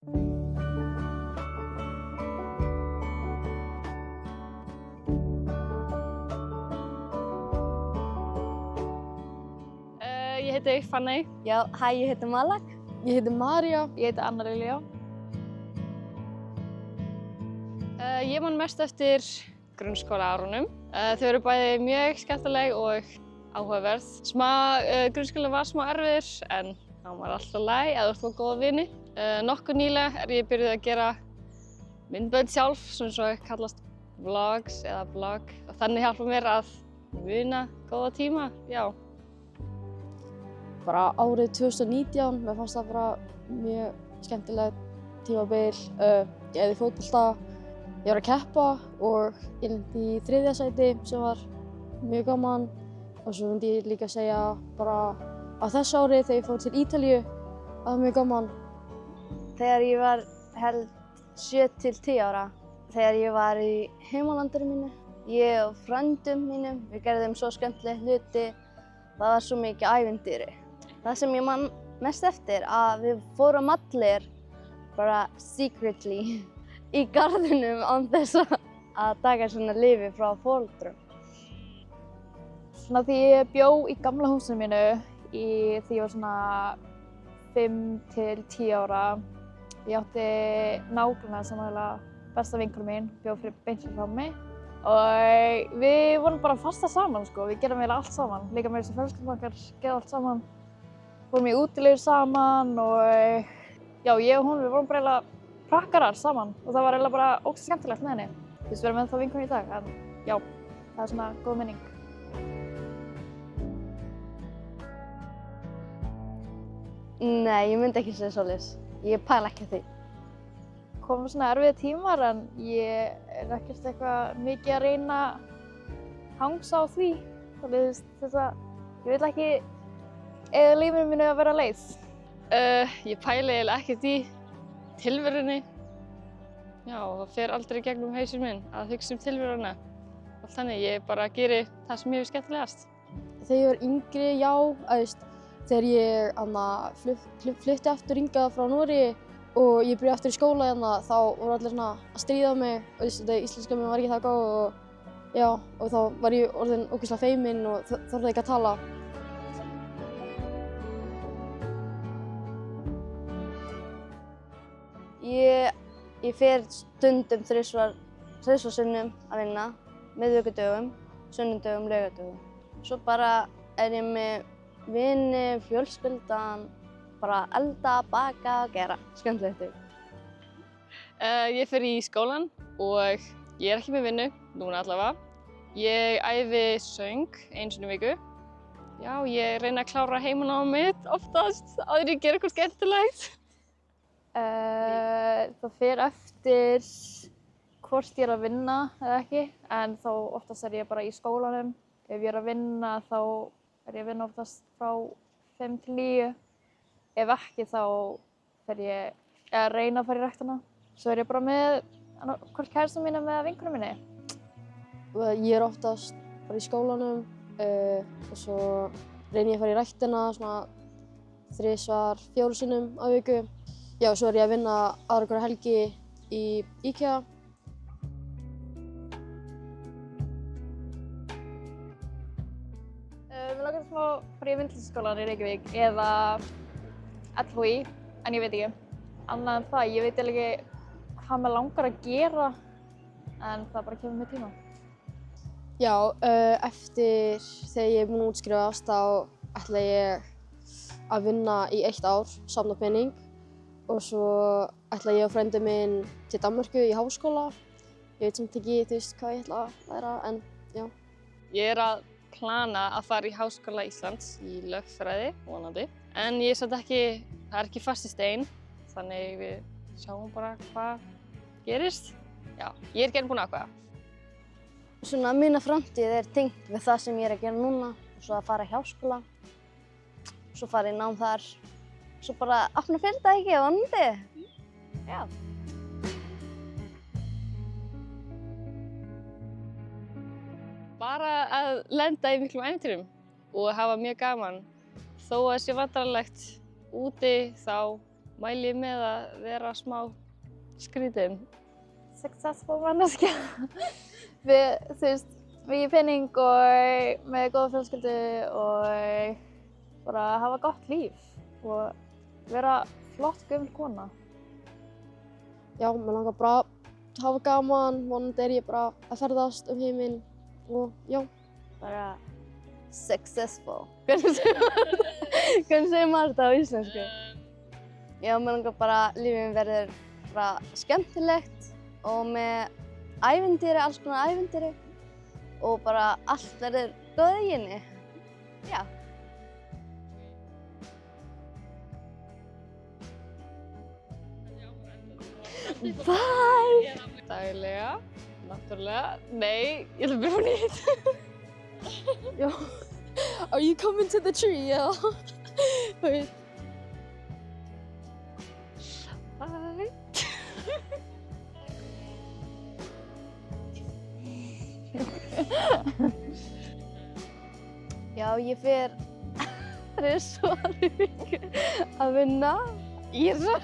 Ég heiti Fanney. Já, hæ, ég heiti Malak. Ég heiti María. Ég heiti Anna Lilja. Ég man mest eftir grunnskólaárunum. Þau eru bæði mjög skemmtileg og áhugaverð. Grunnskólinn var smá erfiður en það var alltaf læg eða þú ert góða vini. Nokkuð nýlega er ég byrjuð að gera myndbönd sjálf, svona svo kallast vlogs eða blog. Og þannig hjálpa mér að muna góða tíma, já. Bara árið 2019, mér fannst það bara mjög skemmtilegt tímabil. Ég æfði fótbolta, ég var að keppa og ég lendi í 3. sæti sem var mjög gaman. Og svo myndi ég líka segja bara á þessu ári þegar ég fór til Ítalíu að það var mjög gaman. Þegar ég var held 7 til 10 ára, þegar ég var í heimalandinu mínu, ég og frændum mínum, við gerðum svo skemmtilega hluti. Það var svo mikið ævintýri. Það sem ég man mest eftir að við fórum allir bara secretly í garðinum án þess að taka svona lyfi frá foreldrum. Svona því ég bjó í gamla húsinu mínu því ég var svona 5 til 10 ára. Ég átti nágranna sem var besta vinkona mín, bjó beint fyrir frá mig. Og við vorum bara fasta saman sko, við gerðum eiginlega allt saman. Líka með þessi fjölskyldan okkar gerði allt saman. Fórum í útilegur saman og já, ég og hún við vorum bara eiginlega prakkarar saman og það var eiginlega bara ógeðslega skemmtilegt með henni. Við erum ennþá vinkonur í dag, en já, það er svona góð minning. Nei, ég myndi ekki segja svoleiðis. Ég pæla ekki að því. Komum svona erfiðir tímar en ég er ekkert eitthvað mikið að reyna að hangsa á því. Þannig ég vil ekki eða lífinu mínu að vera leið. Ég pæli eiginlega ekkert í tilverunni. Já, það fer aldrei gegnum hausinn minn að hugsa tilveruna. Allt þannig, ég bara geri það sem ég finnst skemmtilegast. Þegar ég var yngri, já, þegar ég flutti aftur hingað frá Noregi og ég byrjaði aftur í skóla þá voru allir svona að stríða mig og íslenska mín var ekki það góð og já, og þá var ég orðin ógeðslega feimin og þorði ekki að tala. Ég fer stundum þrisvar sinnum að vinna, miðvikudögum, sunnudögum, laugardögum. Svo bara er ég með vini, fjölskyldan, bara elda, baka og gera skemmtilegt. Ég fer í skólann og ég er ekki með vinnu, núna allavega. Ég æfi söng einu sinni í viku. Já, ég reyni að klára heimanámið mitt oftast áður en ég gera eitthvað skemmtilegt. Það fer eftir hvort ég er að vinna eða ekki, en þá oftast er ég bara í skólanum. Ef ég er að vinna þá er ég að vinna oftast frá 5 til 9. Ef ekki þá fer ég að reyna að fara í ræktina. Svo er ég bara með hvort kærastan mín með vinkonum minni. Ég er oftast bara í skólanum og svo reyni ég að fara í ræktina svona 3-4 sinnum á viku. Já, svo er ég að vinna aðra hverja helgi í IKEA. Mér langar smá að fara í myndlistarskólann í Reykjavík eða LHÍ, en ég veit ekki. Annað en það, ég veit ekki hvað mér langar að gera, en það bara kemur með tíma. Já, eftir þegar ég er búin að útskrifast þá ætla ég að vinna í 1 ár, safna pening. Og svo ætla ég og frændi minn til Danmörku í háskóla. Ég veit samt ekki, hvað ég ætla að læra, en já. Ég er að plana að fara í Háskóla Íslands í lögfræði, vonandi. En ég er samt ekki, það er ekki fast í stein, þannig við sjáum bara hvað gerist. Já, ég er ekki enn búin að ákveða. Svona mína framtíð er tengt við það sem ég er að gera núna. Svo að fara í háskóla, svo fara í nám þar. Svo bara opna fyrirtæki og vonandi. Já. Bara að lenda í miklum ævintýrum og hafa mjög gaman. Þó að það sé vandræðalegt úti þá mæli ég með að vera smá skrítin. Successful manneskja. Þú veist, mikið pening og með góða fjölskyldu og bara hafa gott líf og vera flott gömul kona. Já, mér langar bara að hafa gaman, vonandi er ég bara að ferðast heiminn og já. Bara successful. Hvernig segir maður þetta á íslensku? Já, mér langar bara að lífið verður bara skemmtilegt og með ævintýri, alls konar ævintýri og bara allt verður góð í henni. Já. Bye! Daglega, náttúrulega. Nei, ég ætla að byrja á nýtt. Já. Are you coming to the tree? Já. Wait. Bye. Já, ég fer þrisvar í viku að vinna. Ég er svo